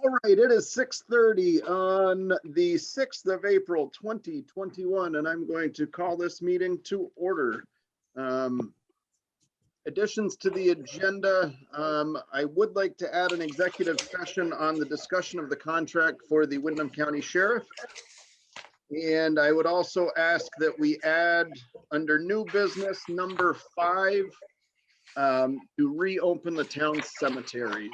All right, it is 6:30 on the 6th of April, 2021, and I'm going to call this meeting to order. Additions to the agenda. I would like to add an executive session on the discussion of the contract for the Windham County Sheriff. And I would also ask that we add under new business number 5 to reopen the town cemeteries.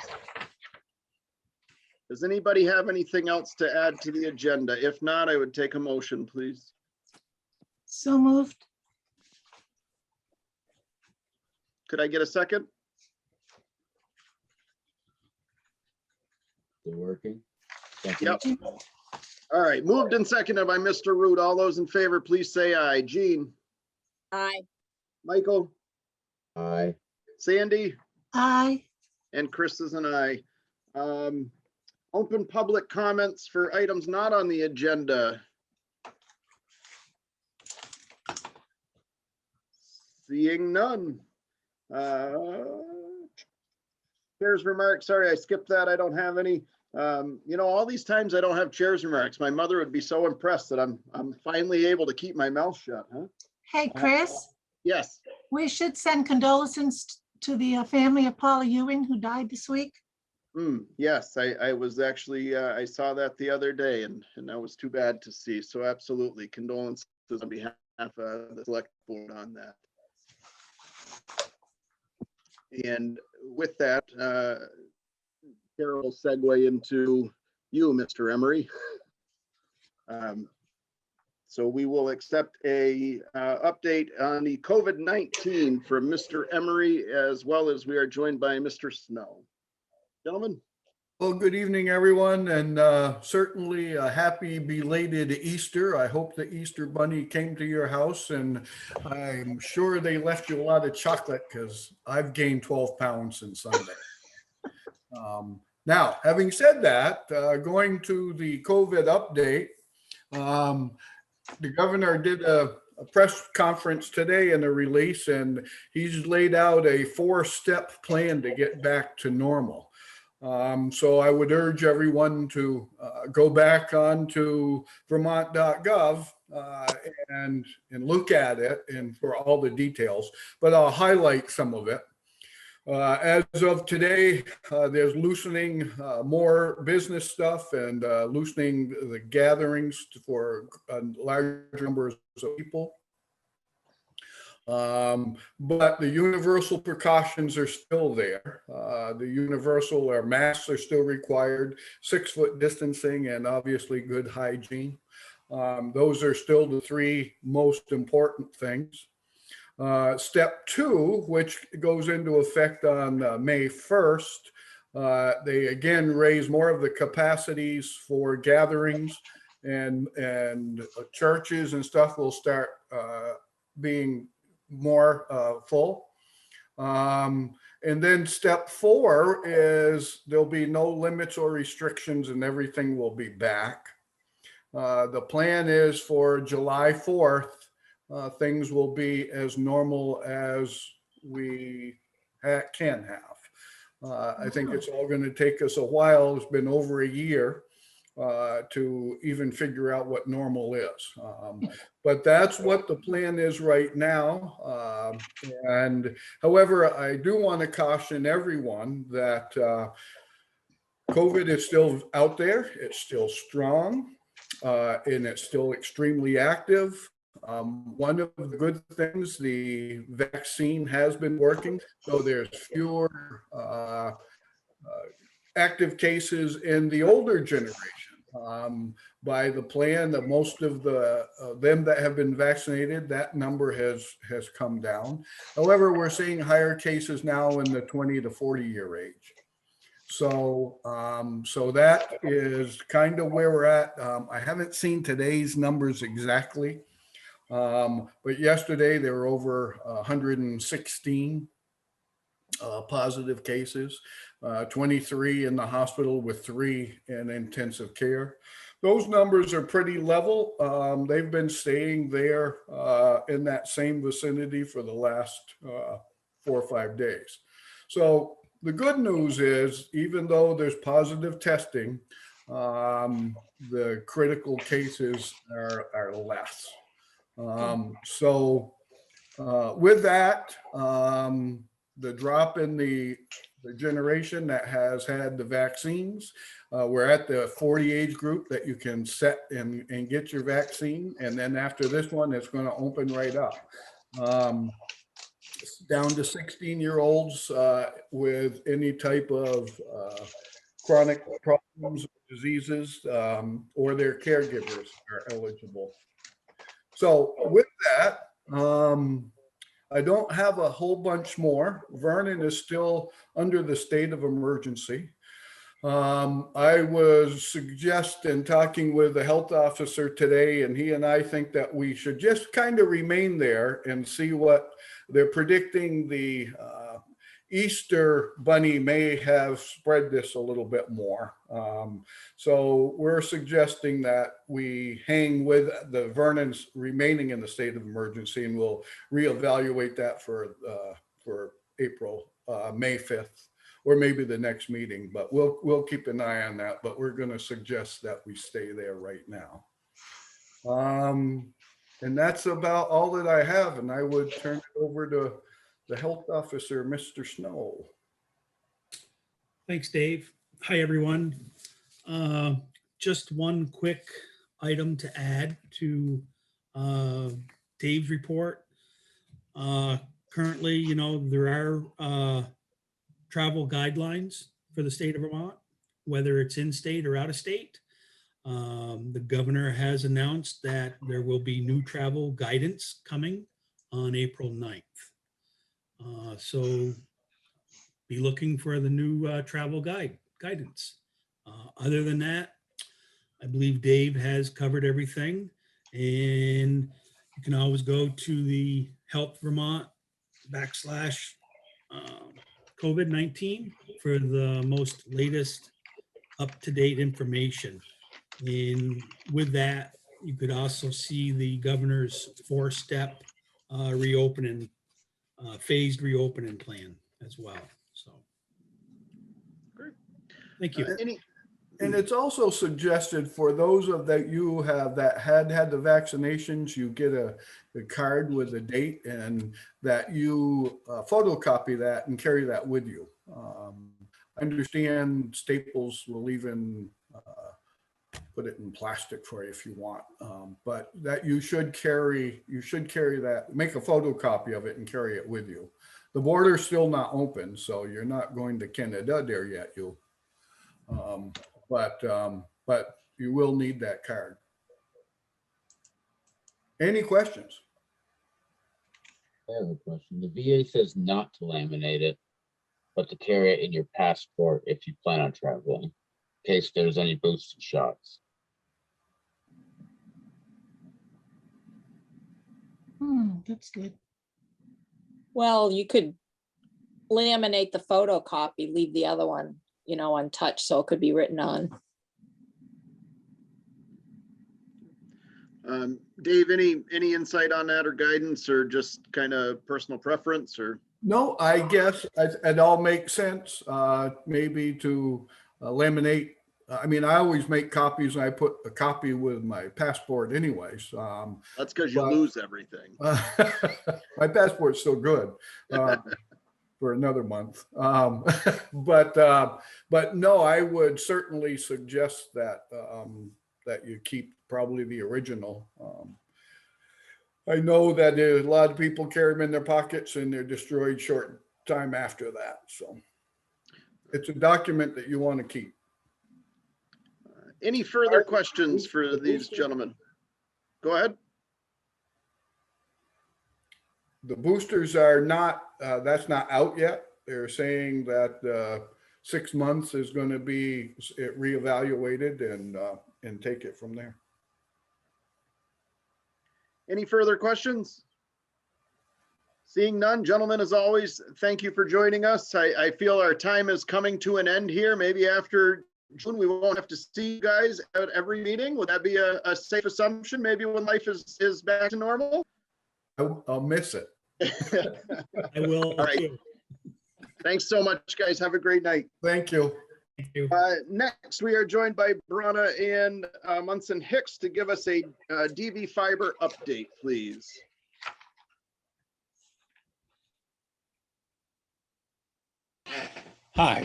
Does anybody have anything else to add to the agenda? If not, I would take a motion, please. So moved. Could I get a second? Still working? Yep. All right, moved and seconded by Mr. Root. All those in favor, please say aye. Jean? Aye. Michael? Aye. Sandy? Aye. And Chris is an aye. Open public comments for items not on the agenda. Seeing none. Chair's remarks. Sorry, I skipped that. I don't have any. You know, all these times I don't have chair's remarks. My mother would be so impressed that I'm finally able to keep my mouth shut, huh? Hey, Chris, Yes. we should send condolences to the family of Paula Ewing who died this week. Yes, I was actually, I saw that the other day and that was too bad to see. So absolutely condolences on behalf of the select board on that. And with that, Carol will segue into you, Mr. Emery. So we will accept a update on the COVID-19 from Mr. Emery, as well as we are joined by Mr. Snow. Gentlemen. Well, good evening, everyone, and certainly a happy belated Easter. I hope the Easter Bunny came to your house, and I'm sure they left you a lot of chocolate because I've gained 12 pounds since Sunday. Now, having said that, going to the COVID update, the governor did a press conference today in a release, and he's laid out a 4-step plan to get back to normal. So I would urge everyone to go back onto vermont.gov and look at it and for all the details, but I'll highlight some of it. As of today, there's loosening more business stuff and loosening the gatherings for larger numbers of people. But the universal precautions are still there. The universal or masks are still required, 6-foot distancing, and obviously good hygiene. Those are still the 3 most important things. Step 2, which goes into effect on May 1st, they again raise more of the capacities for gatherings, and churches and stuff will start being more full. And then step 4 is there'll be no limits or restrictions and everything will be back. The plan is for July 4th, things will be as normal as we can have. I think it's all going to take us a while. It's been over a year to even figure out what normal is. But that's what the plan is right now. And however, I do want to caution everyone that COVID is still out there. It's still strong and it's still extremely active. One of the good things, the vaccine has been working, so there's fewer active cases in the older generation. By the plan of most of them that have been vaccinated, that number has come down. However, we're seeing higher cases now in the 20 to 40 year age. So, so that is kind of where we're at. I haven't seen today's numbers exactly, but yesterday there were over 116 positive cases, 23 in the hospital with 3 in intensive care. Those numbers are pretty level. They've been staying there in that same vicinity for the last 4 or 5 days. So the good news is, even though there's positive testing, the critical cases are less. So with that, the drop in the generation that has had the vaccines, we're at the 40 age group that you can set and get your vaccine. And then after this one, it's going to open right up. Down to 16-year-olds with any type of chronic problems, diseases, or their caregivers are eligible. So with that, I don't have a whole bunch more. Vernon is still under the state of emergency. I was suggesting talking with the health officer today, and he and I think that we should just kind of remain there and see what they're predicting. The Easter bunny may have spread this a little bit more. So we're suggesting that we hang with the Vernon's remaining in the state of emergency, and we'll reevaluate that for April, May 5th, or maybe the next meeting, but we'll keep an eye on that. But we're going to suggest that we stay there right now. And that's about all that I have. And I would turn it over to the health officer, Mr. Snow. Thanks, Dave. Hi, everyone. Just one quick item to add to Dave's report. Currently, there are travel guidelines for the state of Vermont, whether it's in state or out of state. The governor has announced that there will be new travel guidance coming on April 9th. So be looking for the new travel guidance. Other than that, I believe Dave has covered everything, and you can always go to the Health Vermont /COVID-19 for the most latest up-to-date information. And with that, you could also see the governor's 4-step reopening, phased reopening plan as well. So, Great. Thank you. And it's also suggested for those of that you have that had the vaccinations, you get a card with a date, and that you photocopy that and carry that with you. I understand Staples will even put it in plastic for you if you want, but that you should carry that, make a photocopy of it and carry it with you. The border's still not open, so you're not going to Canada there yet. But you will need that card. Any questions? I have a question. The VA says not to laminate it, but to carry it in your passport if you plan on traveling, in case there's any boosted shots. That's good. Well, you could laminate the photocopy, leave the other one, untouched, so it could be written on. Dave, any insight on that or guidance, or just kind of personal preference, or? No, I guess it all makes sense. Maybe to laminate. I mean, I always make copies, and I put a copy with my passport anyways. That's because you lose everything. My passport's still good for another month. But no, I would certainly suggest that that you keep probably the original. I know that a lot of people carry them in their pockets and they're destroyed short time after that. So it's a document that you want to keep. Any further questions for these gentlemen? Go ahead. The boosters are not, that's not out yet. They're saying that 6 months is going to be reevaluated and take it from there. Any further questions? Seeing none, gentlemen, as always, thank you for joining us. I feel our time is coming to an end here. Maybe after June, we won't have to see you guys at every meeting. Would that be a safe assumption? Maybe when life is back to normal? I'll miss it. I will. All right. Thanks so much, guys. Have a great night. Thank you. Thank you. Next, we are joined by Bronna and Munson Hicks to give us a DVFiber update, please. Hi,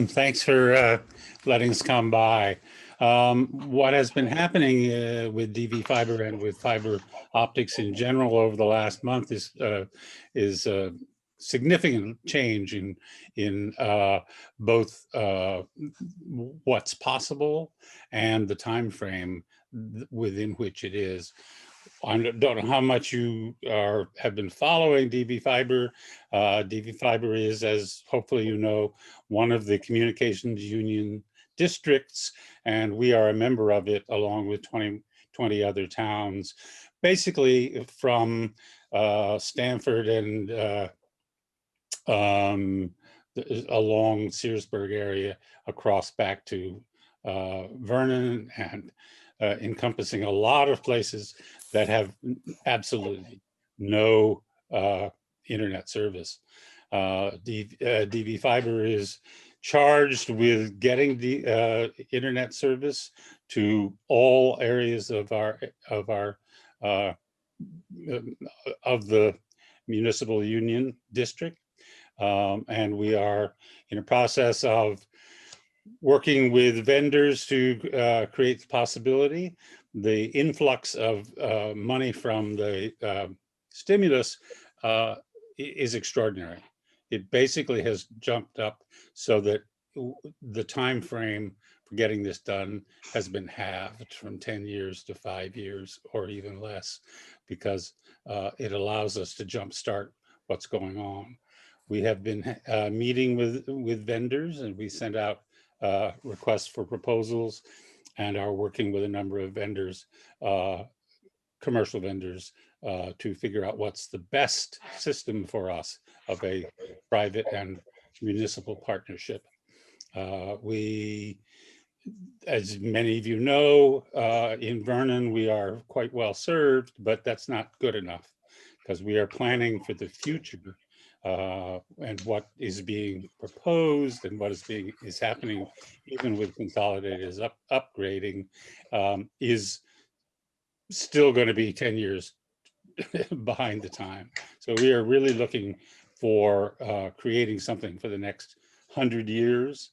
thanks for letting us come by. What has been happening with DVFiber and with fiber optics in general over the last month is significant change in both what's possible and the time frame within which it is. I don't know how much you have been following DVFiber. DVFiber is, as hopefully you know, one of the communications union districts, and we are a member of it along with 20 other towns, basically from Stanford and along Searsburg area across back to Vernon, and encompassing a lot of places that have absolutely no internet service. DVFiber is charged with getting the internet service to all areas of the municipal union district, and we are in a process of working with vendors to create the possibility. The influx of money from the stimulus is extraordinary. It basically has jumped up so that the time frame for getting this done has been halved from 10 years to 5 years or even less, because it allows us to jumpstart what's going on. We have been meeting with vendors, and we sent out requests for proposals and are working with a number of vendors, commercial vendors, to figure out what's the best system for us of a private and municipal partnership. We, as many of you know, in Vernon, we are quite well served, but that's not good enough, because we are planning for the future. And what is being proposed and what is happening, even with Consolidated upgrading, is still going to be 10 years behind the time. So we are really looking for creating something for the next 100 years,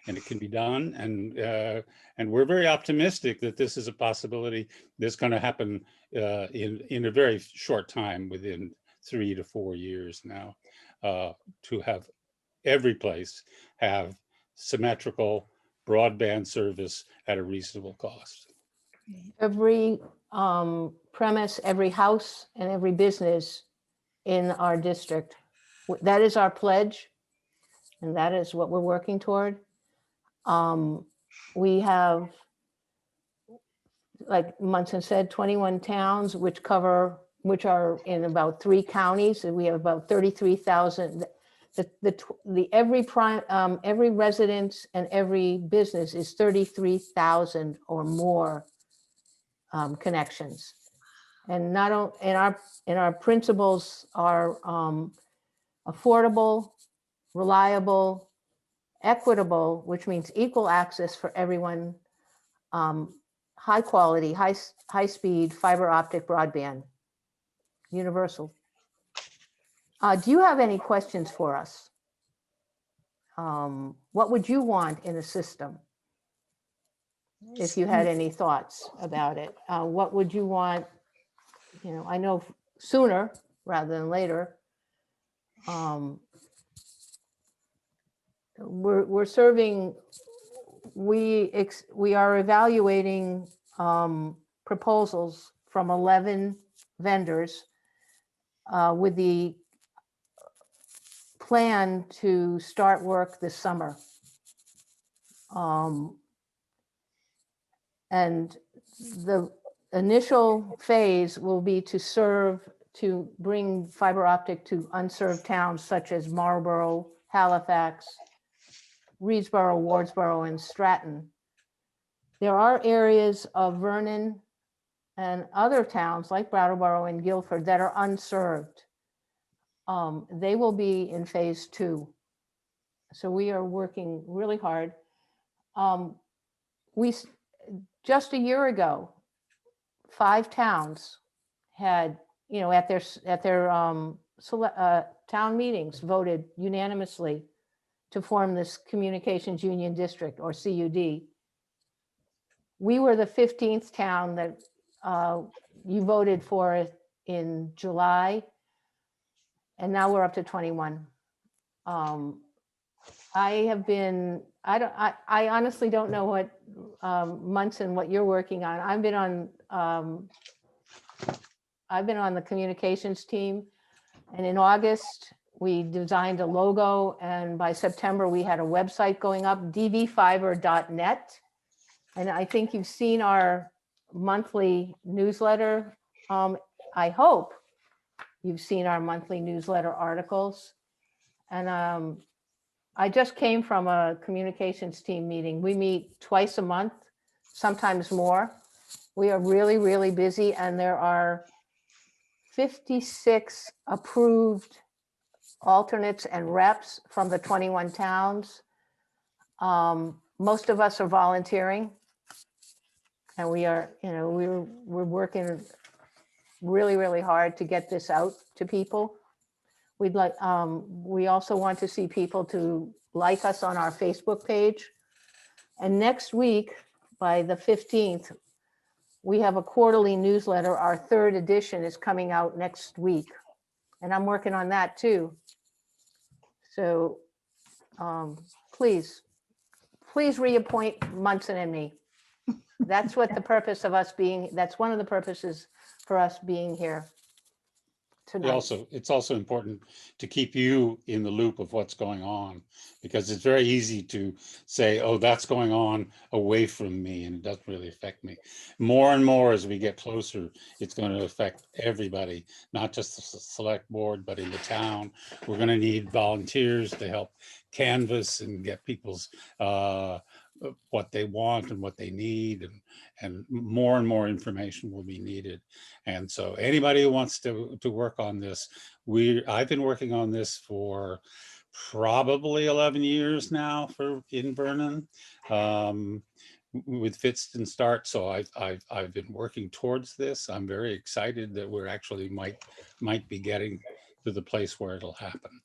and it can be done. And we're very optimistic that this is a possibility that's going to happen in a very short time, within 3 to 4 years now, to have every place have symmetrical broadband service at a reasonable cost. Every premise, every house, and every business in our district. That is our pledge, and that is what we're working toward. We have, like Munson said, 21 towns which are in about 3 counties, and we have about 33,000. Every residence and every business is 33,000 or more connections. And not in our principles are affordable, reliable, equitable, which means equal access for everyone, high quality, high speed fiber optic broadband, universal. Do you have any questions for us? What would you want in a system? If you had any thoughts about it, what would you want? You know, I know sooner rather than later. We're serving. We are evaluating proposals from 11 vendors with the plan to start work this summer. And the initial phase will be to bring fiber optic to unserved towns such as Marlboro, Halifax, Reedsboro, Wardsboro, and Stratton. There are areas of Vernon and other towns like Brattleboro and Guilford that are unserved. They will be in phase 2. So we are working really hard. Just a year ago, 5 towns had, at their town meetings voted unanimously to form this Communications Union District, or CUD. We were the 15th town that you voted for in July, and now we're up to 21. I honestly don't know what, Munson, what you're working on. I've been on the communications team, and in August, we designed a logo, and by September, we had a website going up, dvfiber.net. And I think you've seen our monthly newsletter. I hope you've seen our monthly newsletter articles. And I just came from a communications team meeting. We meet twice a month, sometimes more. We are really, really busy, and there are 56 approved alternates and reps from the 21 towns. Most of us are volunteering, and we are, we're working really, really hard to get this out to people. We'd like, we also want to see people to like us on our Facebook page. And next week, by the 15th, we have a quarterly newsletter. Our 3rd edition is coming out next week, and I'm working on that too. So please reappoint Munson and me. That's what the purpose of us being, that's one of the purposes for us being here tonight. It's also important to keep you in the loop of what's going on, because it's very easy to say, oh, that's going on away from me, and it doesn't really affect me. More and more as we get closer, it's going to affect everybody, not just the select board, but in the town. We're going to need volunteers to help canvass and get people's what they want and what they need, and more information will be needed. And so anybody who wants to work on this, I've been working on this for probably 11 years now in Vernon, with fits and starts. So I've been working towards this. I'm very excited that we're actually might be getting to the place where it'll happen.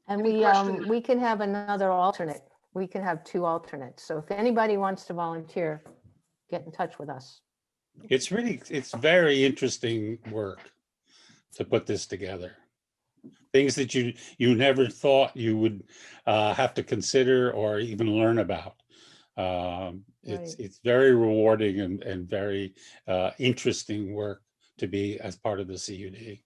And Any questions? we can have another alternate. We can have 2 alternates. So if anybody wants to volunteer, get in touch with us. It's very interesting work to put this together. Things that you never thought you would have to consider or even learn about. It's very rewarding and very interesting work to be as part of the CUD.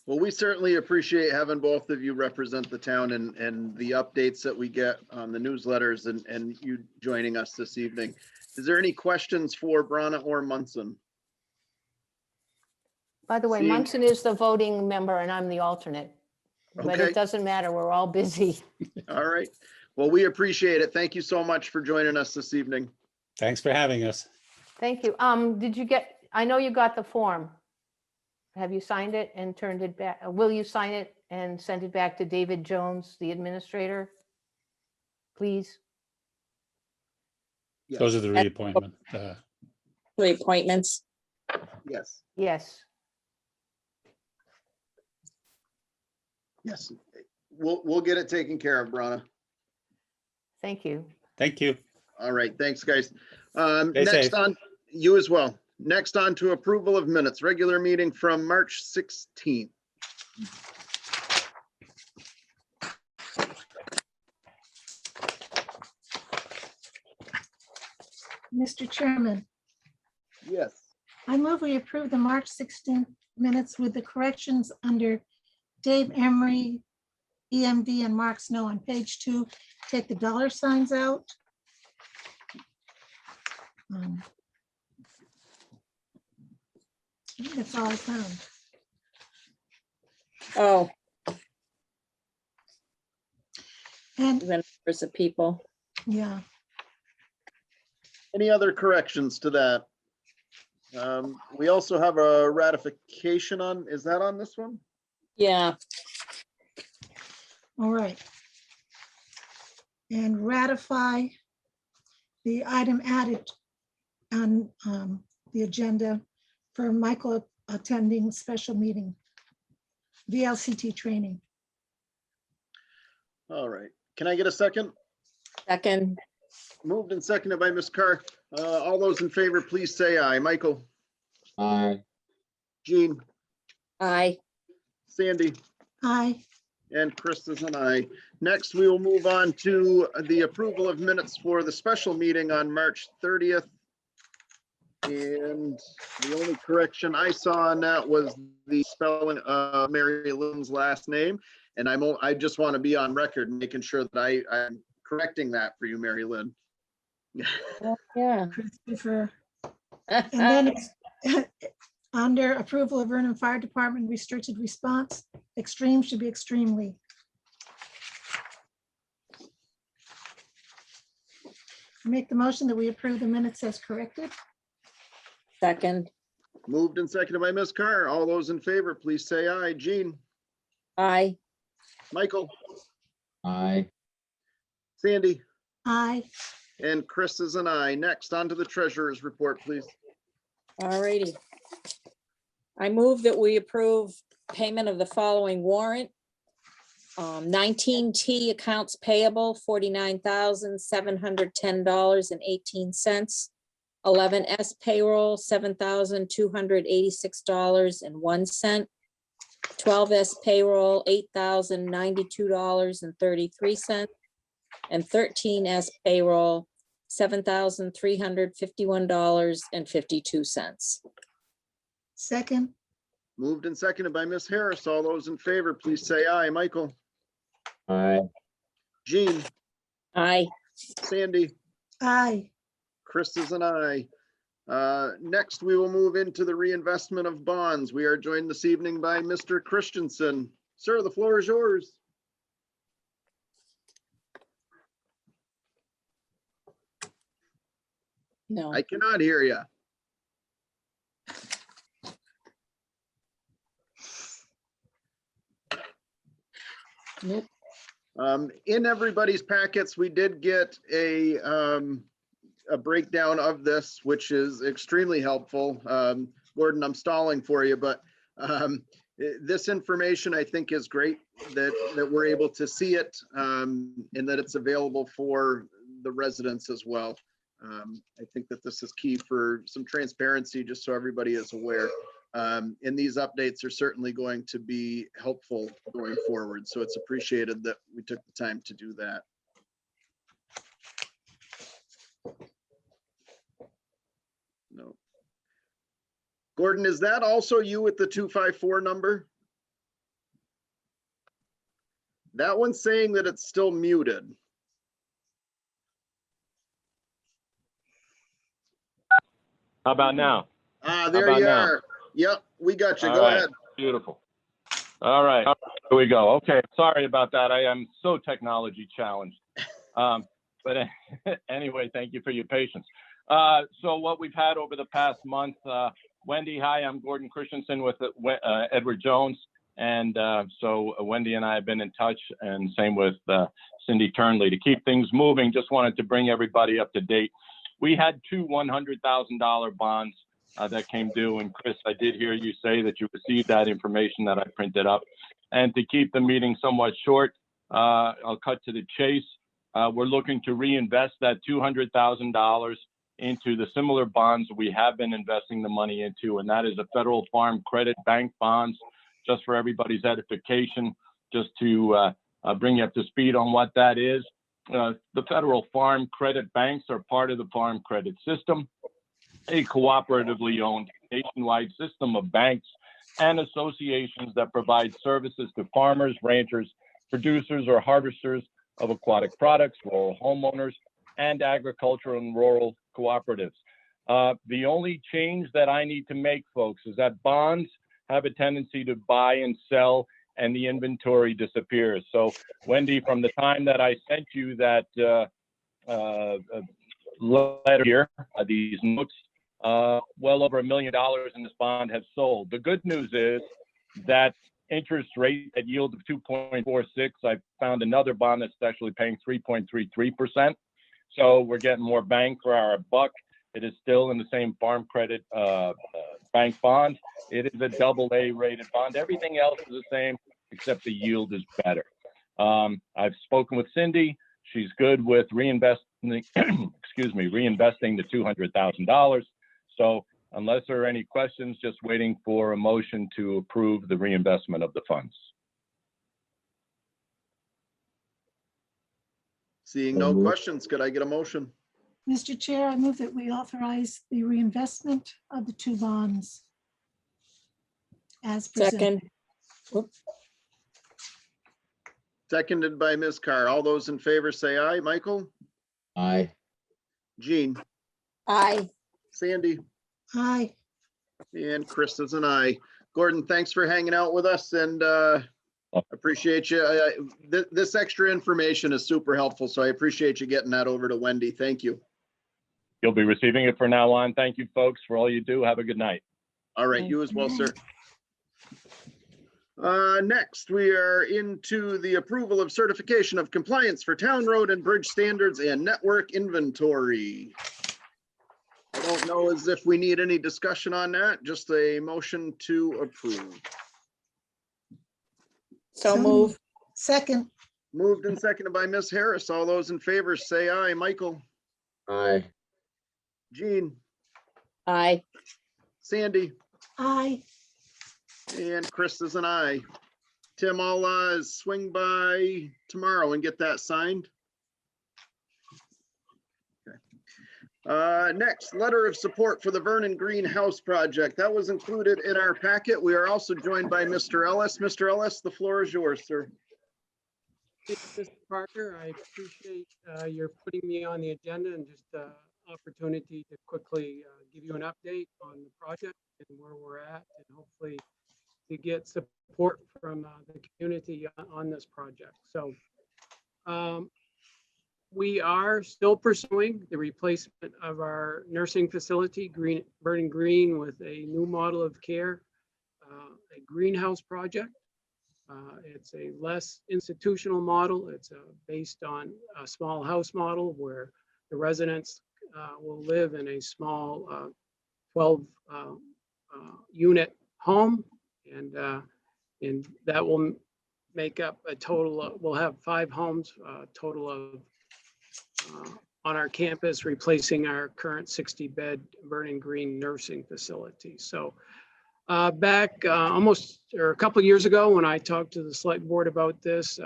Well, we certainly appreciate having both of you represent the town and the updates that we get on the newsletters and you joining us this evening. Is there any questions for Bronna or Munson? By the way, Seeing- Munson is the voting member and I'm the alternate. But Okay. it doesn't matter. We're all busy. All right. Well, we appreciate it. Thank you so much for joining us this evening. Thanks for having us. Thank you. Did you get, I know you got the form. Have you signed it and turned it back? Will you sign it and send it back to David Jones, the administrator? Please. Yes. Those are the reappointment. Reappointments. Yes. Yes. Yes. We'll get it taken care of, Bronna. Thank you. Thank you. All right. Thanks, guys. Stay Next safe. on, you as well. Next on to approval of minutes, regular meeting from March 16th. Mr. Chairman, Yes. I move we approve the March 16th minutes with the corrections under Dave Emery, EMD, and Mark Snow on page 2. Take the dollar signs out. I think that's all I found. Oh, And, the numbers of people. yeah, Any other corrections to that? We also have a ratification on, is that on this one? Yeah, All right. And ratify the item added on the agenda for Michael attending special meeting, VLCT training. All right. Can I get a second? Second, Moved and seconded by Ms. Carr. All those in favor, please say aye. Michael, Aye. Jean, aye. Sandy, Aye. and Chris is an aye. Next, we will move on to the approval of minutes for the special meeting on March 30th. And the only correction I saw on that was the spelling of Mary Lynn's last name. And I just want to be on record making sure that I'm correcting that for you, Mary Lynn. Yeah. Christopher. And then it's under approval of Vernon Fire Department restricted response, extreme should be extremely. I make the motion that we approve the minutes as corrected. Second, Moved and seconded by Ms. Carr. All those in favor, please say aye. Jean, aye. Michael, Aye. Sandy, Aye. and Chris is an aye. Next, on to the treasurer's report, please. All righty. I move that we approve payment of the following warrant. 19T accounts payable, $49,710.18. 11S payroll, $7,286.01. 12S payroll, $8,092.33. And 13S payroll, $7,351.52. Second. Moved and seconded by Ms. Harris. All those in favor, please say aye. Michael, Aye. Jean, Aye. Sandy, Aye. Chris is an aye. Next, we will move into the reinvestment of bonds. We are joined this evening by Mr. Christiansen. Sir, the floor is yours. No. I cannot hear you. Nope. In everybody's packets, we did get a breakdown of this, which is extremely helpful. Gordon, I'm stalling for you, but this information I think is great that we're able to see it and that it's available for the residents as well. I think that this is key for some transparency, just so everybody is aware. And these updates are certainly going to be helpful going forward. So it's appreciated that we took the time to do that. No. Gordon, is that also you with the 254 number? That one's saying that it's still muted. How about now? Ah, there about you now? are. Yep, we got you. All Go right. ahead. Beautiful. All right, here we go. Okay, sorry about that. I am so technology challenged. But anyway, thank you for your patience. So what we've had over the past month, Wendy, hi, I'm Gordon Christiansen with Edward Jones. And so Wendy and I have been in touch, and same with Cindy Turnley to keep things moving. Just wanted to bring everybody up to date. We had two $100,000 bonds that came due. And Chris, I did hear you say that you received that information that I printed up. And to keep the meeting somewhat short, I'll cut to the chase. We're looking to reinvest that $200,000 into the similar bonds we have been investing the money into, and that is a Federal Farm Credit Bank bonds. Just for everybody's edification, just to bring you up to speed on what that is. The Federal Farm Credit Banks are part of the Farm Credit System, a cooperatively owned nationwide system of banks and associations that provide services to farmers, ranchers, producers, or harvesters of aquatic products, rural homeowners, and agricultural and rural cooperatives. The only change that I need to make, folks, is that bonds have a tendency to buy and sell, and the inventory disappears. So, Wendy, from the time that I sent you that letter here, these notes, well over $1 million in this bond have sold. The good news is that interest rate at yield of 2.46. I found another bond that's actually paying 3.33%. So we're getting more bang for our buck. It is still in the same Farm Credit bank bond. It is a AA rated bond. Everything else is the same, except the yield is better. I've spoken with Cindy. She's good with reinvesting, reinvesting the $200,000. So unless there are any questions, just waiting for a motion to approve the reinvestment of the funds. Seeing no questions, could I get a motion? Mr. Chair, I move that we authorize the reinvestment of the 2 bonds as presented. Second. Seconded by Ms. Carr. All those in favor say aye. Michael? Aye. Jean? Aye. Sandy? Aye. And Chris is an aye. Gordon, thanks for hanging out with us and appreciate you. This extra information is super helpful, so I appreciate you getting that over to Wendy. Thank you. You'll be receiving it from now on. Thank you, folks, for all you do. Have a good night. All right, you as well, sir. Next, we are into the approval of certification of compliance for town road and bridge standards and network inventory. I don't know as if we need any discussion on that, just a motion to approve. So move. Second. Moved and seconded by Ms. Harris. All those in favor say aye. Michael? Aye. Jean? Aye. Sandy? Aye. And Chris is an aye. Tim, I'll swing by tomorrow and get that signed. Okay. Next, letter of support for the Vernon Greenhouse project. That was included in our packet. We are also joined by Mr. Ellis. Mr. Ellis, the floor is yours, sir. Mr. Parker, I appreciate your putting me on the agenda and just opportunity to quickly give you an update on the project and where we're at, and hopefully to get support from the community on this project. So we are still pursuing the replacement of our nursing facility, Vernon Green, with a new model of care, a greenhouse project. It's a less institutional model. It's based on a small house model where the residents will live in a small 12 unit home, and that will make up a total of, we'll have 5 homes, total of on our campus, replacing our current 60-bed Vernon Green nursing facility. So back almost or a couple of years ago, when I talked to the select board about this,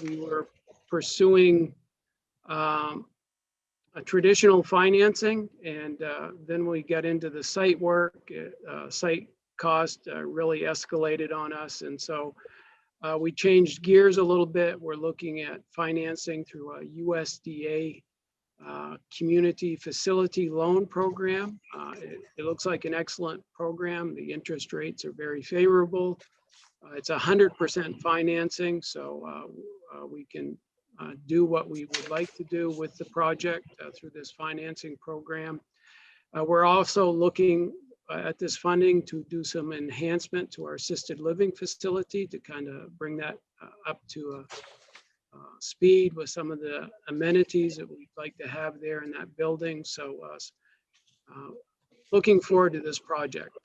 we were pursuing a traditional financing, and then we got into the site work. Site cost really escalated on us, and so we changed gears a little bit. We're looking at financing through a USDA community facility loan program. It looks like an excellent program. The interest rates are very favorable. It's 100% financing, so we can do what we would like to do with the project through this financing program. We're also looking at this funding to do some enhancement to our assisted living facility to kind of bring that up to speed with some of the amenities that we'd like to have there in that building. So looking forward to this project.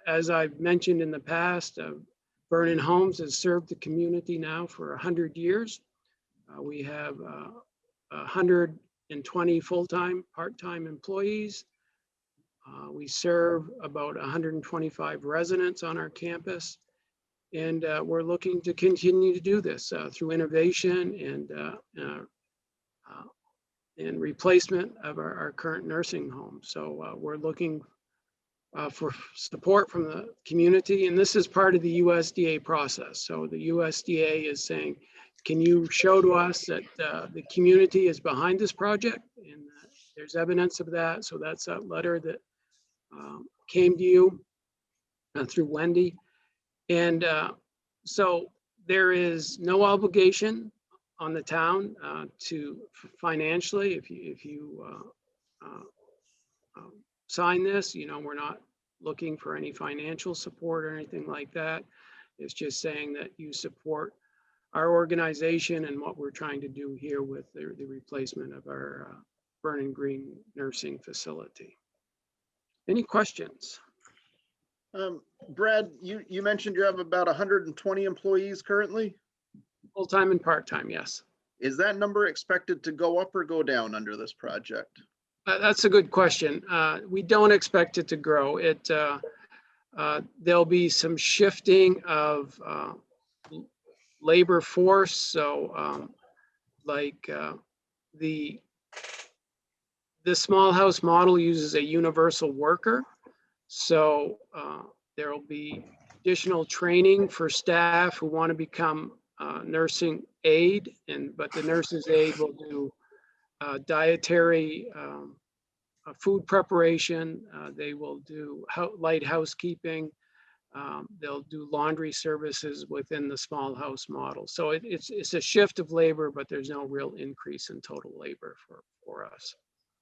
As I've mentioned in the past, Vernon Homes has served the community now for 100 years. We have 120 full-time, part-time employees. We serve about 125 residents on our campus, and we're looking to continue to do this through innovation and replacement of our current nursing home. So we're looking for support from the community, and this is part of the USDA process. So the USDA is saying, can you show to us that the community is behind this project? And there's evidence of that. So that's a letter that came to you through Wendy. And so there is no obligation on the town to financially, if you sign this, you know, we're not looking for any financial support or anything like that. It's just saying that you support our organization and what we're trying to do here with the replacement of our Vernon Green nursing facility. Any questions? Brad, you mentioned you have about 120 employees currently. Full-time and part-time, yes. Is that number expected to go up or go down under this project? That's a good question. We don't expect it to grow. There'll be some shifting of labor force. So the small house model uses a universal worker. So there will be additional training for staff who want to become nursing aide, but the nurse's aide will do dietary food preparation. They will do light housekeeping. They'll do laundry services within the small house model. So it's a shift of labor, but there's no real increase in total labor for us.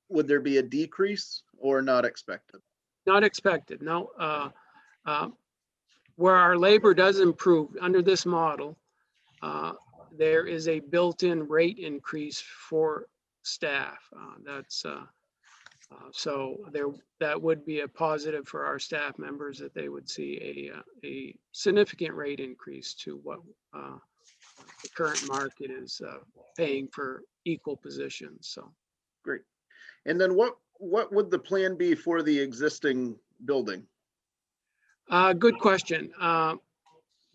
Would there be a decrease or not expected? Not expected, no. Where our labor does improve under this model, there is a built-in rate increase for staff. So that would be a positive for our staff members, that they would see a significant rate increase to what the current market is paying for equal positions. So Great. And then what would the plan be for the existing building? good question.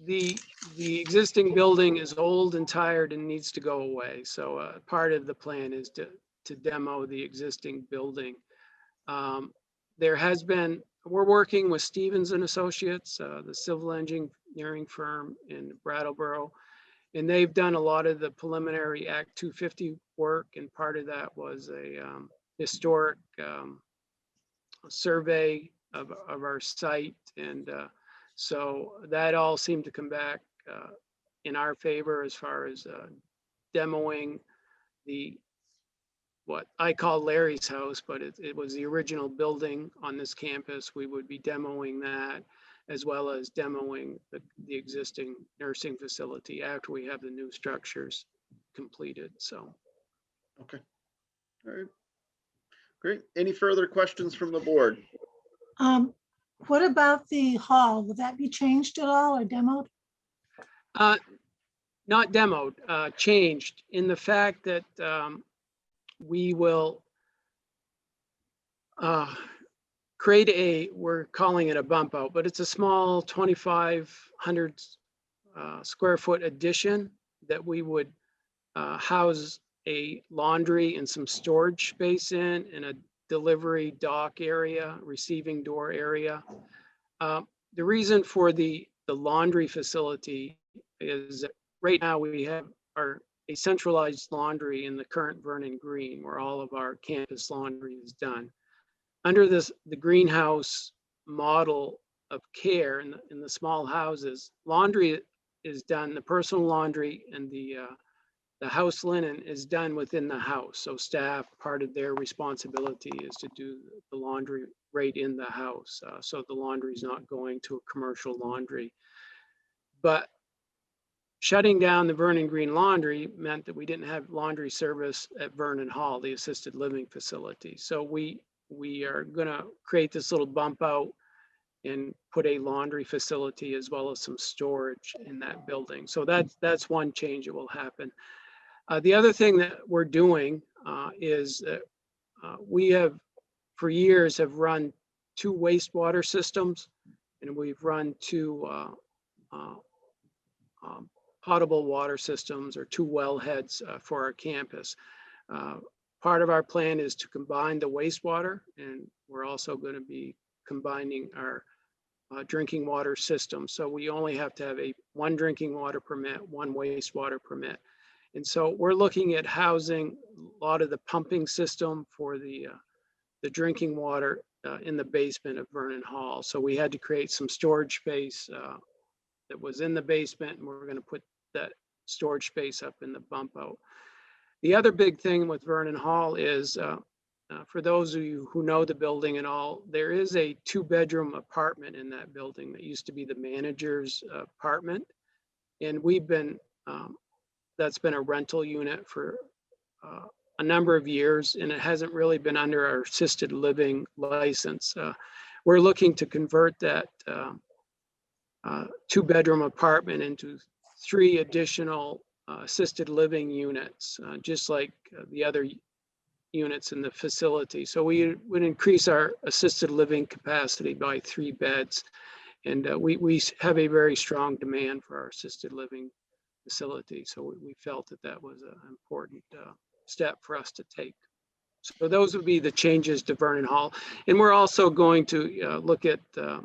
The existing building is old and tired and needs to go away. So part of the plan is to demo the existing building. We're working with Stevens and Associates, the civil engineering firm in Brattleboro, and they've done a lot of the preliminary Act 250 work, and part of that was a historic survey of our site, and so that all seemed to come back in our favor as far as demoing what I call Larry's house, but it was the original building on this campus. We would be demoing that, as well as demoing the existing nursing facility after we have the new structures completed. So. Okay. All right. Great. Any further questions from the board? What about the hall? Will that be changed at all or demoed? Not demoed, changed in the fact that we will create we're calling it a bump out, but it's a small 2,500 square foot addition that we would house a laundry and some storage space in a delivery dock area, receiving door area. The reason for the laundry facility is that right now we have a centralized laundry in the current Vernon Green, where all of our campus laundry is done. Under the greenhouse model of care in the small houses, laundry is done, the personal laundry and the house linen is done within the house. So staff, part of their responsibility is to do the laundry right in the house. So the laundry is not going to a commercial laundry. But shutting down the Vernon Green laundry meant that we didn't have laundry service at Vernon Hall, the assisted living facility. So we are gonna create this little bump out and put a laundry facility as well as some storage in that building. So that's one change that will happen. The other thing that we're doing is that we have for years have run 2 wastewater systems, and we've run 2 potable water systems, or 2 wellheads for our campus. Part of our plan is to combine the wastewater, and we're also going to be combining our drinking water system. So we only have to have 1 drinking water permit, 1 wastewater permit. And so we're looking at housing a lot of the pumping system for the drinking water in the basement of Vernon Hall. So we had to create some storage space that was in the basement, and we're going to put that storage space up in the bump out. The other big thing with Vernon Hall is for those of you who know the building and all, there is a 2-bedroom apartment in that building that used to be the manager's apartment. And we've been, that's been a rental unit for a number of years, and it hasn't really been under our assisted living license. We're looking to convert that 2-bedroom apartment into 3 additional assisted living units, just like the other units in the facility. So we would increase our assisted living capacity by 3 beds. And we have a very strong demand for our assisted living facility. So we felt that that was an important step for us to take. So those would be the changes to Vernon Hall. And we're also going to look at the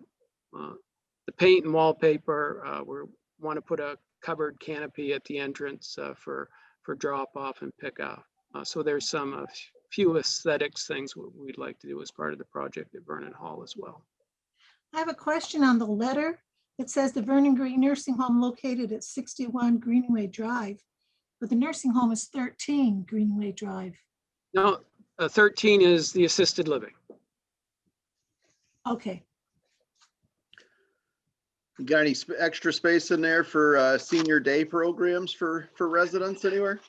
paint and wallpaper. We want to put a covered canopy at the entrance for drop off and pick up. So there's some few aesthetics things we'd like to do as part of the project at Vernon Hall as well. I have a question on the letter. It says the Vernon Green Nursing Home located at 61 Greenway Drive, but the nursing home is 13 Greenway Drive. No, 13 is the assisted living. Okay, You got any extra space in there for senior day programs for residents anywhere?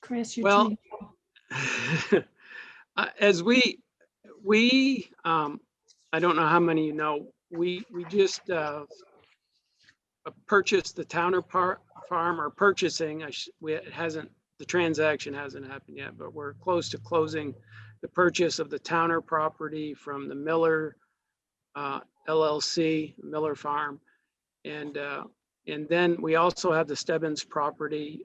Chris, your Well, team. as we I don't know how many you know, we just purchased the Towner Farm, or purchasing. The transaction hasn't happened yet, but we're close to closing the purchase of the Towner property from the Miller LLC, Miller Farm, and then we also have the Stebbins property.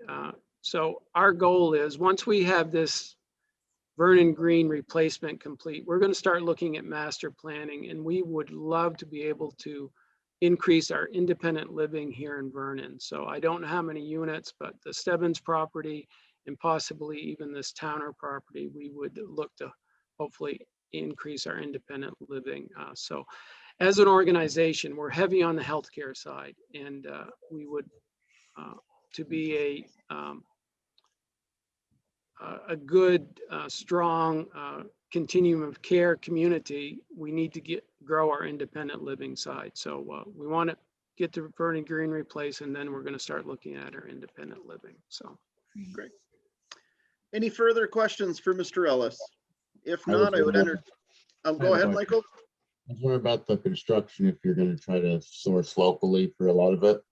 So our goal is, once we have this Vernon Green replacement complete, we're going to start looking at master planning, and we would love to be able to increase our independent living here in Vernon. So I don't know how many units, but the Stebbins property and possibly even this Towner property, we would look to hopefully increase our independent living. So as an organization, we're heavy on the healthcare side, and we would, to be a good, strong continuum of care community, we need to grow our independent living side. So we want to get the Vernon Green replaced, and then we're going to start looking at our independent living. So Great. Any further questions for Mr. Ellis? If I was not, I would wondering- go ahead, question. Michael. I was wondering about the construction, if you're going to try to source locally for a lot of it.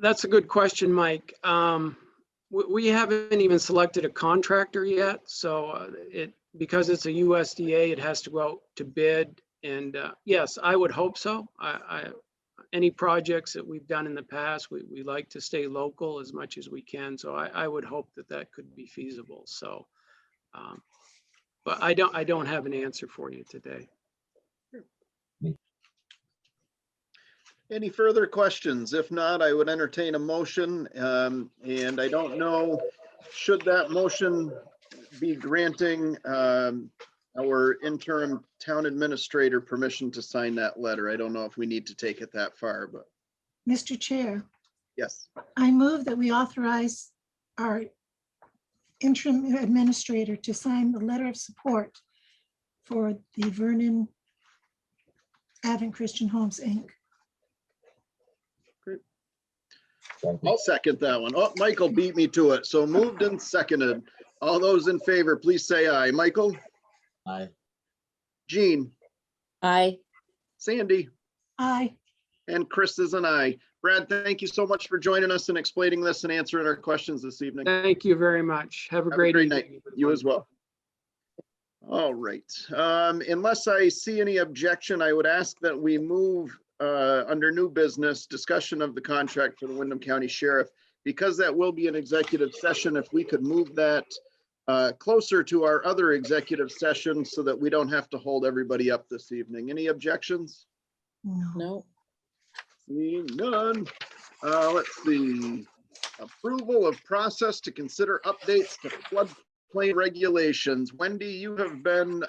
that's a good question, Mike. We haven't even selected a contractor yet. So because it's a USDA, it has to go out to bid. And yes, I would hope so. Any projects that we've done in the past, we like to stay local as much as we can. So I would hope that that could be feasible. So, but I don't have an answer for you today. Any further questions? If not, I would entertain a motion. And I don't know, should that motion be granting our interim town administrator permission to sign that letter? I don't know if we need to take it that far, but Mr. Chair, yes. I move that we authorize our interim administrator to sign the letter of support for the Vernon Advent Christian Homes, Inc. I'll second that one. Oh, Michael beat me to it. So moved and seconded. All those in favor, please say aye. Michael? Aye. Jean? Aye. Sandy? Aye. And Chris is an aye. Brad, thank you so much for joining us and explaining this and answering our questions this evening. Thank you very much. Have a great night. evening. You as well. All right. Unless I see any objection, I would ask that we move under new business, discussion of the contract for the Windham County Sheriff, because that will be an executive session. If we could move that closer to our other executive session so that we don't have to hold everybody up this evening. Any objections? No. Seeing none. Let's see. Approval of process to consider updates to floodplain regulations. Wendy, you have been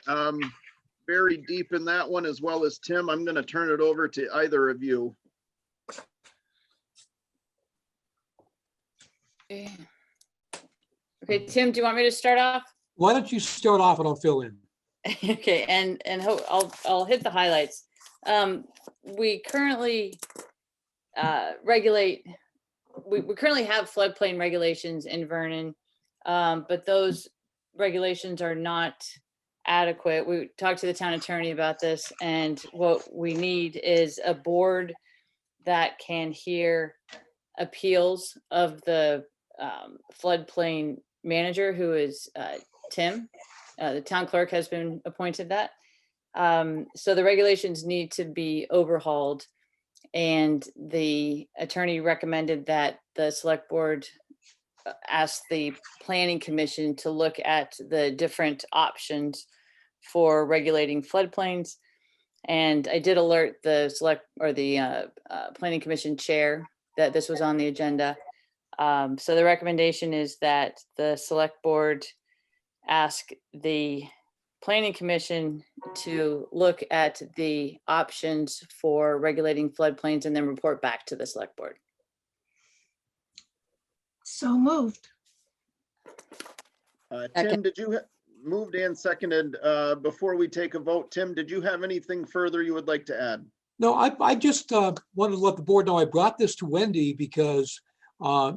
very deep in that one, as well as Tim. I'm going to turn it over to either of you. Okay, Tim, do you want me to start off? Why don't you start off and I'll fill in? Okay, and I'll hit the highlights. We currently regulate, we currently have floodplain regulations in Vernon, but those regulations are not adequate. We talked to the town attorney about this, and what we need is a board that can hear appeals of the floodplain manager, who is Tim. The town clerk has been appointed that. So the regulations need to be overhauled, and the attorney recommended that the select board ask the planning commission to look at the different options for regulating floodplains. And I did alert the planning commission chair that this was on the agenda. So the recommendation is that the select board ask the planning commission to look at the options for regulating floodplains and then report back to the select board. So moved. Tim, did you moved and seconded? Before we take a vote, Tim, did you have anything further you would like to add? No, I just wanted to let the board know I brought this to Wendy because I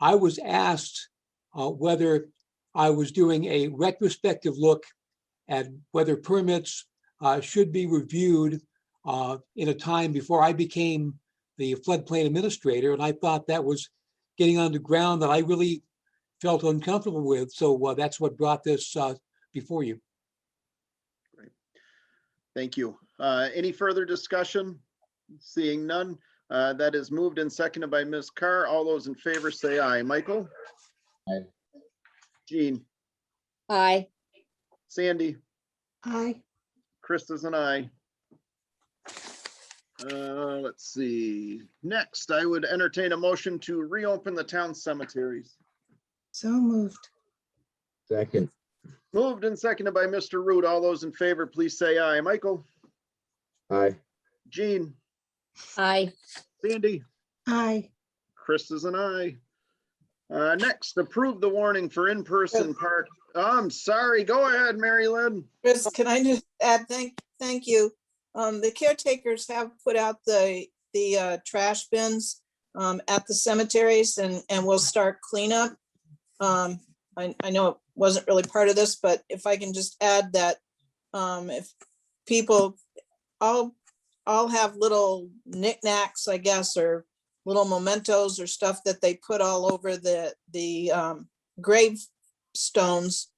was asked whether I was doing a retrospective look at whether permits should be reviewed in a time before I became the floodplain administrator. And I thought that was getting on the ground that I really felt uncomfortable with. So that's what brought this before you. Great. Thank you. Any further discussion? Seeing none. That is moved and seconded by Ms. Carr. All those in favor say aye. Michael? Aye. Jean? Aye. Sandy? Aye. Chris is an aye. Let's see. Next, I would entertain a motion to reopen the town cemeteries. So moved. Second. Moved and seconded by Mr. Root. All those in favor, please say aye. Michael? Aye. Jean? Aye. Sandy? Aye. Chris is an aye. Next, approve the warning for in-person part. I'm sorry. Go ahead, Mary Lynn. Chris, can I just add, thank you. The caretakers have put out the trash bins at the cemeteries and we'll start cleanup. I know it wasn't really part of this, but if I can just add that if people all have little knickknacks, I guess, or little mementos or stuff that they put all over the gravestones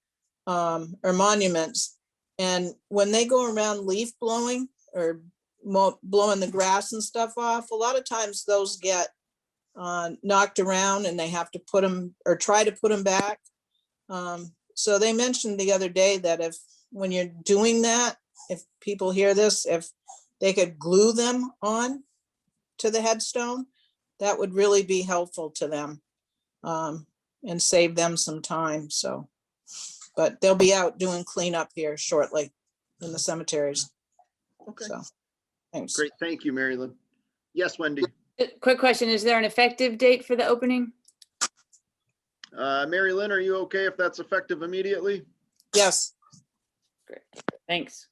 or monuments. And when they go around leaf blowing or blowing the grass and stuff off, a lot of times those get knocked around and they have to put them or try to put them back. So they mentioned the other day that when you're doing that, if people hear this, if they could glue them on to the headstone, that would really be helpful to them and save them some time. So, but they'll be out doing cleanup here shortly in the cemeteries. Okay. So, thanks. Great. Thank you, Mary Lynn. Yes, Wendy. Quick question, is there an effective date for the opening? Mary Lynn, are you okay if that's effective immediately? Yes. Great, thanks.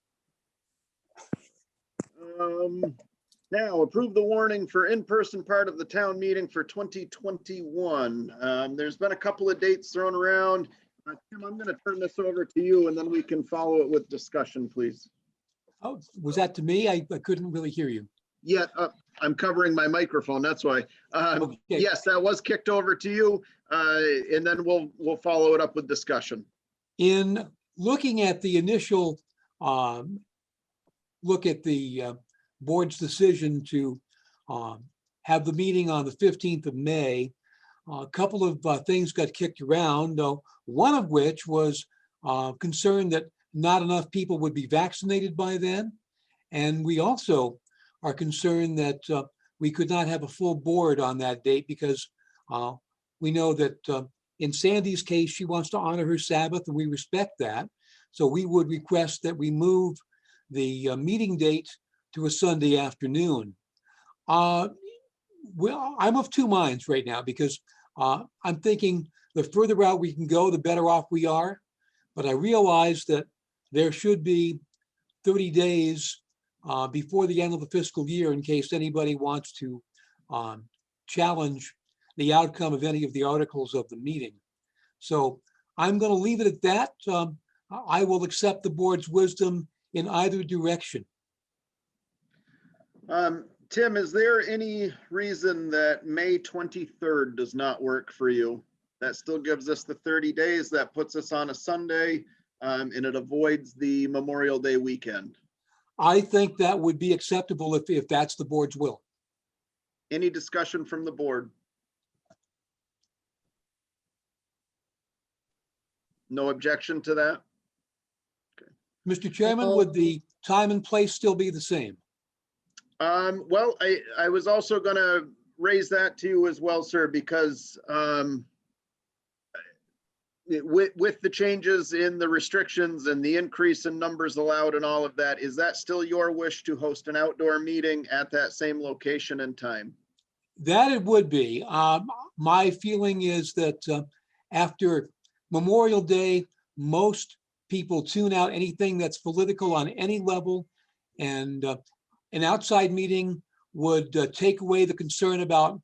Now, approve the warning for in-person part of the town meeting for 2021. There's been a couple of dates thrown around. Tim, I'm going to turn this over to you and then we can follow it with discussion, please. Oh, was that to me? I couldn't really hear you. Yeah, I'm covering my microphone. That's why. Okay. Yes, that was kicked over to you. And then we'll follow it up with discussion. In looking at the initial look at the board's decision to have the meeting on the 15th of May, a couple of things got kicked around, one of which was concerned that not enough people would be vaccinated by then. And we also are concerned that we could not have a full board on that date because we know that in Sandy's case, she wants to honor her Sabbath and we respect that. So we would request that we move the meeting date to a Sunday afternoon. Well, I'm of two minds right now because I'm thinking the further out we can go, the better off we are. But I realize that there should be 30 days before the end of the fiscal year in case anybody wants to challenge the outcome of any of the articles of the meeting. So I'm going to leave it at that. I will accept the board's wisdom in either direction. Tim, is there any reason that May 23rd does not work for you? That still gives us the 30 days. That puts us on a Sunday, and it avoids the Memorial Day weekend. I think that would be acceptable if that's the board's will. Any discussion from the board? No objection to that? Mr. Chairman, would the time and place still be the same? Well, I was also going to raise that to you as well, sir, because with the changes in the restrictions and the increase in numbers allowed and all of that, is that still your wish to host an outdoor meeting at that same location and time? That it would be. My feeling is that after Memorial Day, most people tune out anything that's political on any level, and an outside meeting would take away the concern about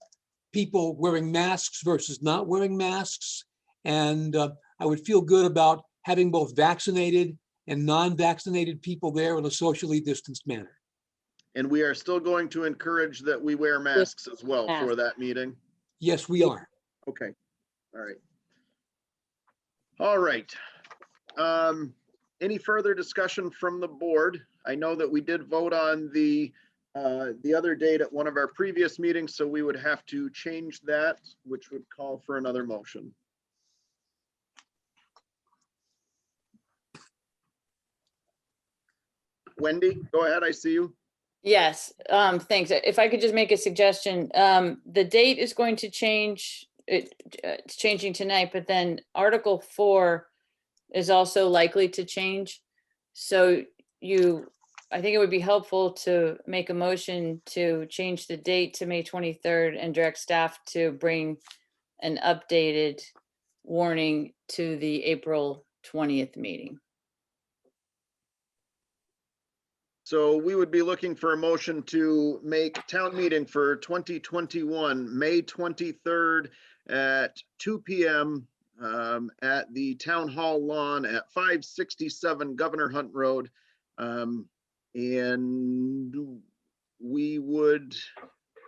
people wearing masks versus not wearing masks. And I would feel good about having both vaccinated and non-vaccinated people there in a socially distanced manner. And we are still going to encourage that we wear masks as well for that meeting? Yes, we are. Okay, all right. All right. Any further discussion from the board? I know that we did vote on the other date at one of our previous meetings, so we would have to change that, which would call for another motion. Wendy, go ahead, I see you. Yes, thanks. If I could just make a suggestion, the date is going to change. It's changing tonight, but then Article 4 is also likely to change. So I think it would be helpful to make a motion to change the date to May 23rd and direct staff to bring an updated warning to the April 20th meeting. So we would be looking for a motion to make town meeting for 2021, May 23rd at 2 p.m. At the Town Hall lawn at 567 Governor Hunt Road. And we would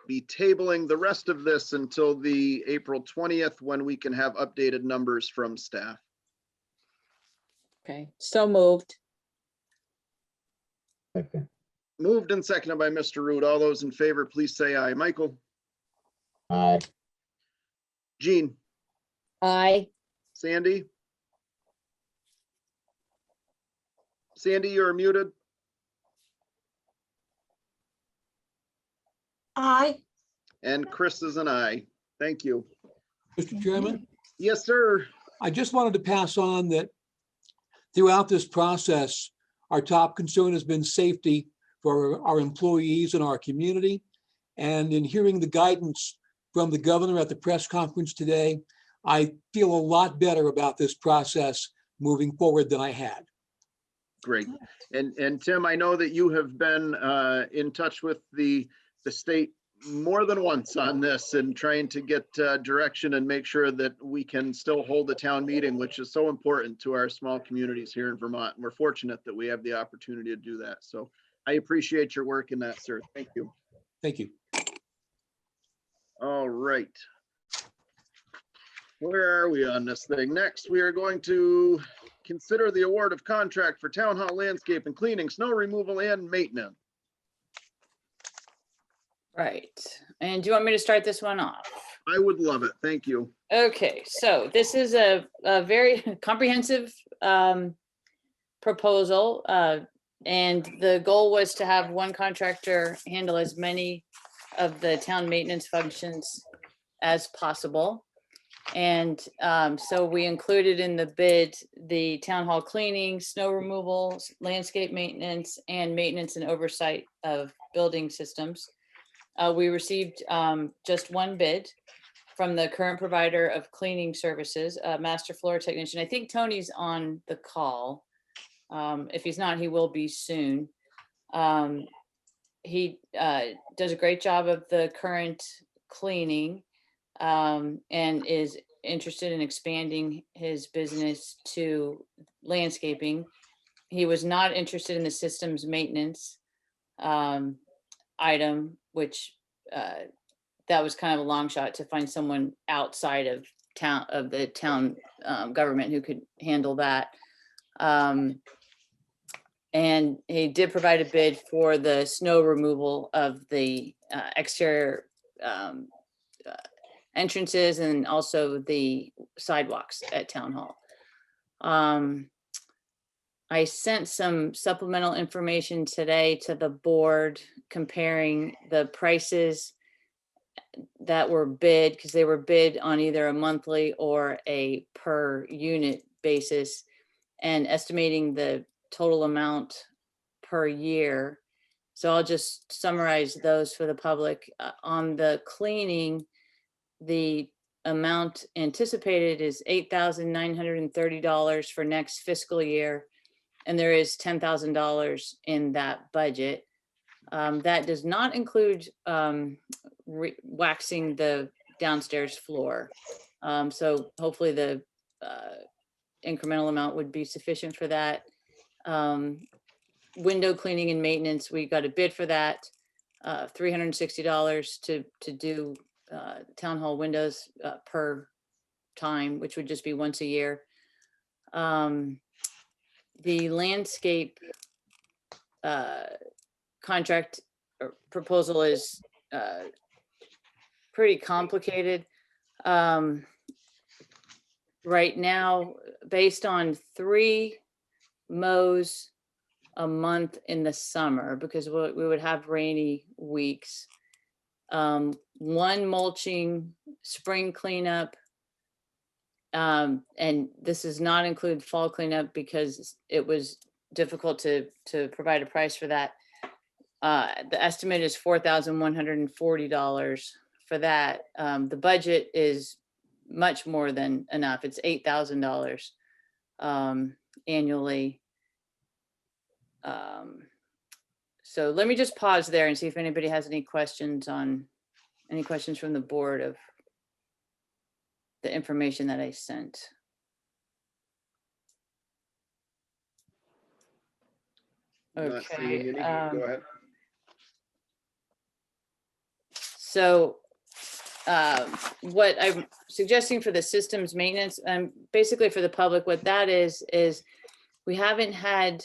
be tabling the rest of this until the April 20th, when we can have updated numbers from staff. Okay, so moved. Okay. Moved and seconded by Mr. Root. All those in favor, please say aye. Michael? Aye. Jean? Aye. Sandy? Sandy, you're muted. Aye. And Chris is an aye. Thank you. Mr. Chairman, Yes, sir. I just wanted to pass on that throughout this process, our top concern has been safety for our employees and our community. And in hearing the guidance from the governor at the press conference today, I feel a lot better about this process moving forward than I had. Great. And Tim, I know that you have been in touch with the state more than once on this and trying to get direction and make sure that we can still hold a town meeting, which is so important to our small communities here in Vermont. And we're fortunate that we have the opportunity to do that. So I appreciate your work in that, sir. Thank you. Thank you. All right. Where are we on this thing? Next, we are going to consider the award of contract for town hall landscape and cleaning, snow removal and maintenance. Right. And do you want me to start this one off? I would love it. Thank you. Okay, so this is a very comprehensive proposal. And the goal was to have one contractor handle as many of the town maintenance functions as possible. And so we included in the bid the town hall cleaning, snow removal, landscape maintenance, and maintenance and oversight of building systems. We received just one bid. from the current provider of cleaning services, Master Floor Technician. I think Tony's on the call. If he's not, he will be soon. He does a great job of the current cleaning, and is interested in expanding his business to landscaping. He was not interested in the systems maintenance item, which that was kind of a long shot to find someone outside of the town government who could handle that. And he did provide a bid for the snow removal of the exterior entrances and also the sidewalks at Town Hall. I sent some supplemental information today to the board comparing the prices that were bid, because they were bid on either a monthly or a per unit basis, and estimating the total amount per year. So I'll just summarize those for the public. On the cleaning, the amount anticipated is $8,930 for next fiscal year, and there is $10,000 in that budget. That does not include waxing the downstairs floor. So hopefully the incremental amount would be sufficient for that. Window cleaning and maintenance, we got a bid for that, $360 to do town hall windows per time, which would just be once a year. The landscape contract proposal is pretty complicated. Right now, based on 3 mows a month in the summer, because we would have rainy weeks, 1 mulching, spring cleanup, and this does not include fall cleanup because it was difficult to provide a price for that. The estimate is $4,140 for that. The budget is much more than enough. It's $8,000 annually. So let me just pause there and see if anybody has any questions from the board of the information that I sent. Not seeing Okay. any. Go ahead. So what I'm suggesting for the systems maintenance, basically for the public, what that is we haven't had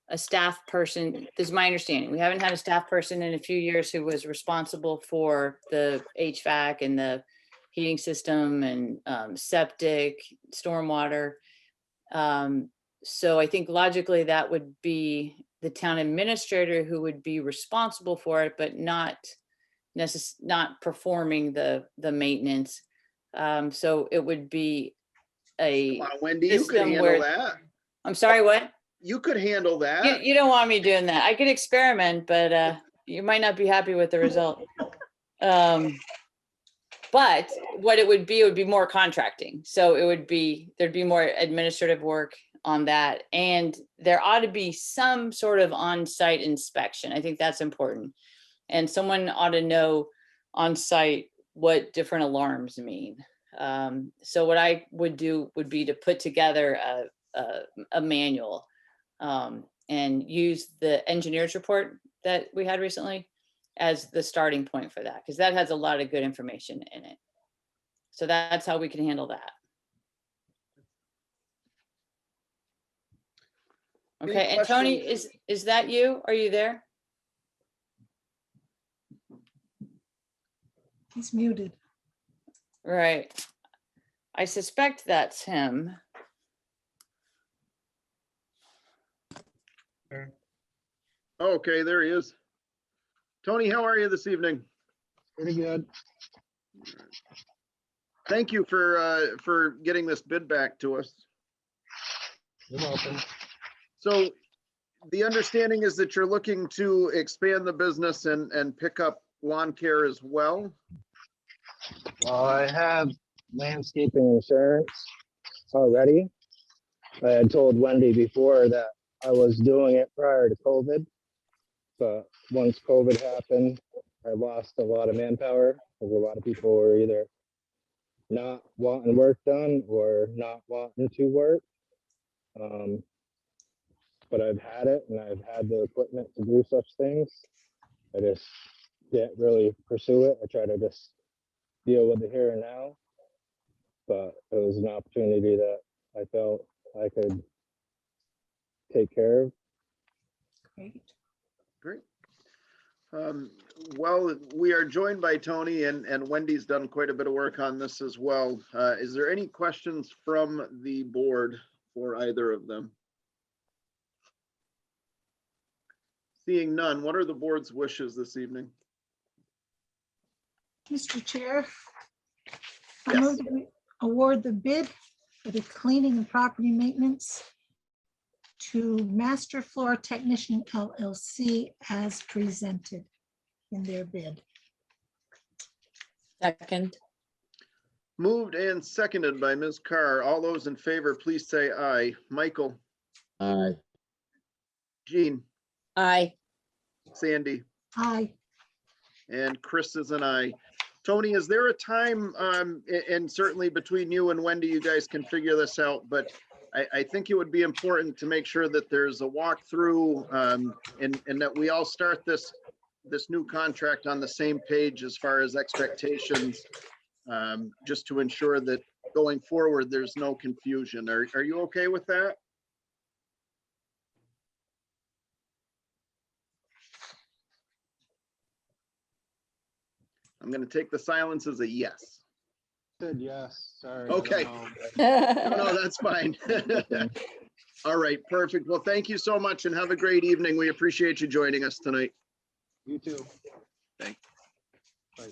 a staff person, this is my understanding, we haven't had a staff person in a few years who was responsible for the HVAC and the heating system and septic, stormwater. So I think logically that would be the town administrator who would be responsible for it, but not performing the maintenance. So it would be a Come on, Wendy, you could system handle where, that. I'm sorry, what? You could handle that. You don't want me doing that. I could experiment, but you might not be happy with the result. But what it would be more contracting. So there'd be more administrative work on that. And there ought to be some sort of on-site inspection. I think that's important. And someone ought to know on site what different alarms mean. So what I would do would be to put together a manual and use the engineer's report that we had recently as the starting point for that, because that has a lot of good information in it. So that's how we can handle that. Any Okay, and Tony, questions? is that you? Are you there? He's muted. Right. I suspect that's him. Okay, there he is. Tony, how are you this evening? Pretty good. Thank you for getting this bid back to us. You're welcome. So the understanding is that you're looking to expand the business and pick up lawn care as well? I have landscaping insurance already. I had told Wendy before that I was doing it prior to COVID. But once COVID happened, I lost a lot of manpower because a lot of people were either not wanting work done or not wanting to work. But I've had it and I've had the equipment to do such things. I just didn't really pursue it. I try to just deal with the here and now. But it was an opportunity that I felt I could take care of. Great. Great. Well, we are joined by Tony and Wendy's done quite a bit of work on this as well. Is there any questions from the board for either of them? Seeing none, what are the board's wishes this evening? Mr. Chair, I Yes. move that we award the bid for the cleaning and property maintenance to Master Floor Technician LLC as presented in their bid. Second. Moved and seconded by Ms. Carr. All those in favor, please say aye. Michael, Aye. Jean, Aye. Sandy, Aye. and Chris is an aye. Tony, is there a time, and certainly between you and Wendy, you guys can figure this out, but I think it would be important to make sure that there's a walkthrough and that we all start this new contract on the same page as far as expectations, just to ensure that going forward, there's no confusion. Are you okay with that? I'm going to take the silence as a yes. Said yes, sorry. Okay. No, that's fine. All right, perfect. Well, thank you so much and have a great evening. We appreciate you joining us tonight. You too. Thanks. Bye.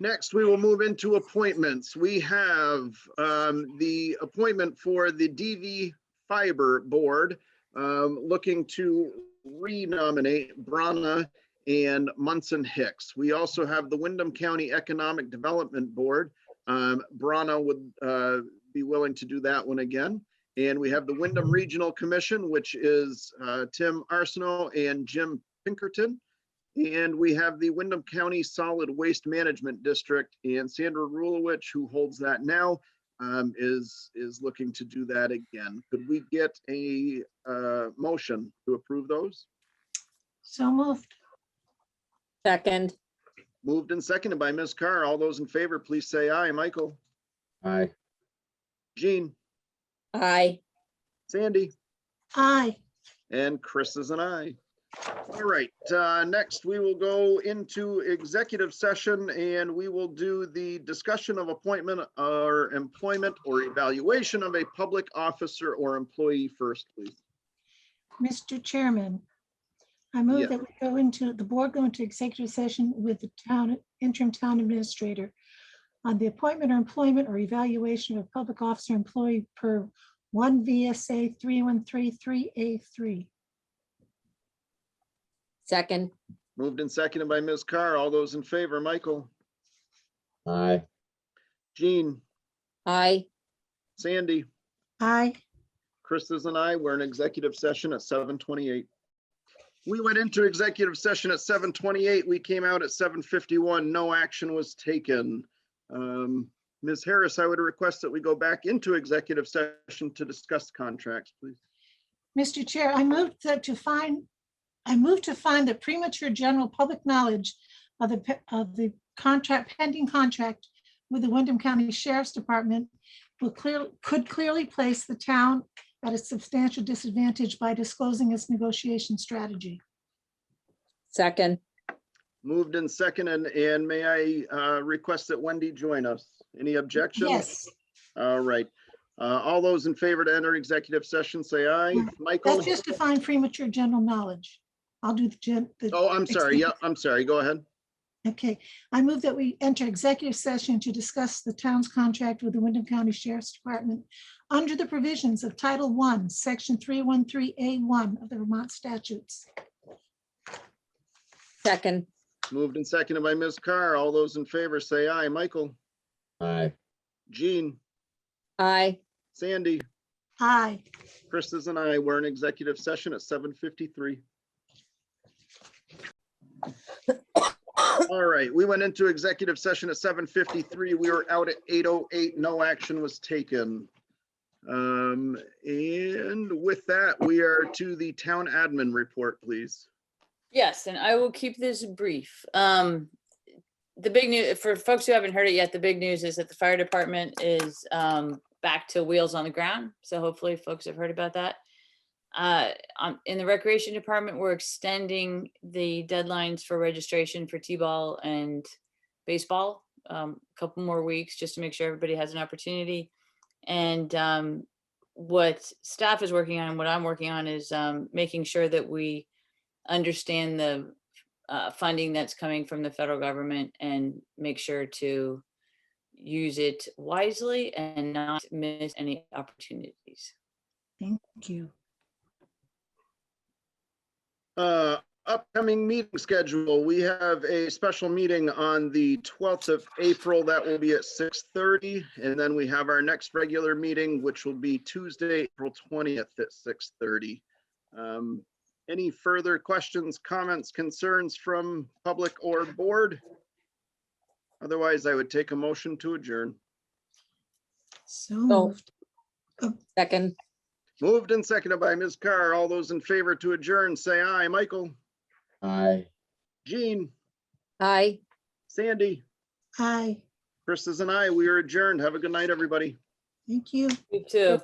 Next, we will move into appointments. We have the appointment for the DVFiber board, looking to renominate Bronna and Munson Hicks. We also have the Windham County Economic Development Board. Bronna would be willing to do that one again. And we have the Windham Regional Commission, which is Tim Arsenault and Jim Pinkerton. And we have the Windham County Solid Waste Management District, and Sandra Rulowich, who holds that now, is looking to do that again. Could we get a motion to approve those? So moved. Second. Moved and seconded by Ms. Carr. All those in favor, please say aye. Michael, Aye. Jean, Aye. Sandy, Aye. and Chris is an aye. All right, next we will go into executive session and we will do the discussion of appointment or employment or evaluation of a public officer or employee first, please. Mr. Chairman, I move Yeah. that the board go into executive session with the interim town administrator on the appointment or employment or evaluation of a public officer employee per 1 VSA 3133A3. Second. Moved and seconded by Ms. Carr. All those in favor, Michael, Aye. Jean, Aye. Sandy, Aye. Chris is an aye. We're in executive session at 7:28. We went into executive session at 7:28. We came out at 7:51. No action was taken. Ms. Harris, I would request that we go back into executive session to discuss contracts, please. Mr. Chair, I move to find that premature general public knowledge of the pending contract with the Windham County Sheriff's Department could clearly place the town at a substantial disadvantage by disclosing its negotiation strategy. Second. Moved and seconded, and may I request that Wendy join us? Any objections? Yes, All right. All those in favor to enter executive session, say aye. Michael? that's just to find premature general knowledge. I'll do the. Oh, I'm sorry. Yeah, I'm sorry. Go ahead. Okay, I move that we enter executive session to discuss the town's contract with the Windham County Sheriff's Department under the provisions of Title I, Section 313A1 of the Vermont statutes. Second. Moved and seconded by Ms. Carr. All those in favor say aye. Michael, Aye. Jean, Aye. Sandy, Aye. Chris is an aye. We're in executive session at 7:53. All right, we went into executive session at 7:53. We were out at 8:08. No action was taken. And with that, we are to the town admin report, please. Yes, and I will keep this brief. The big news, for folks who haven't heard it yet, the big news is that the fire department is back to wheels on the ground. So hopefully folks have heard about that. In the recreation department, we're extending the deadlines for registration for T-ball and baseball, a couple more weeks just to make sure everybody has an opportunity. And what staff is working on and what I'm working on is making sure that we understand the funding that's coming from the federal government and make sure to use it wisely and not miss any opportunities. Thank you. Upcoming meeting schedule. We have a special meeting on the 12th of April. That will be at 6:30. And then we have our next regular meeting, which will be Tuesday, April 20th at 6:30. Any further questions, comments, concerns from public or board? Otherwise, I would take a motion to adjourn. So moved. Second. Moved and seconded by Ms. Carr. All those in favor to adjourn, say aye. Michael, Aye. Jean, Aye. Sandy, Aye. Chris is an aye. We are adjourned. Have a good night, everybody. Thank you. You too.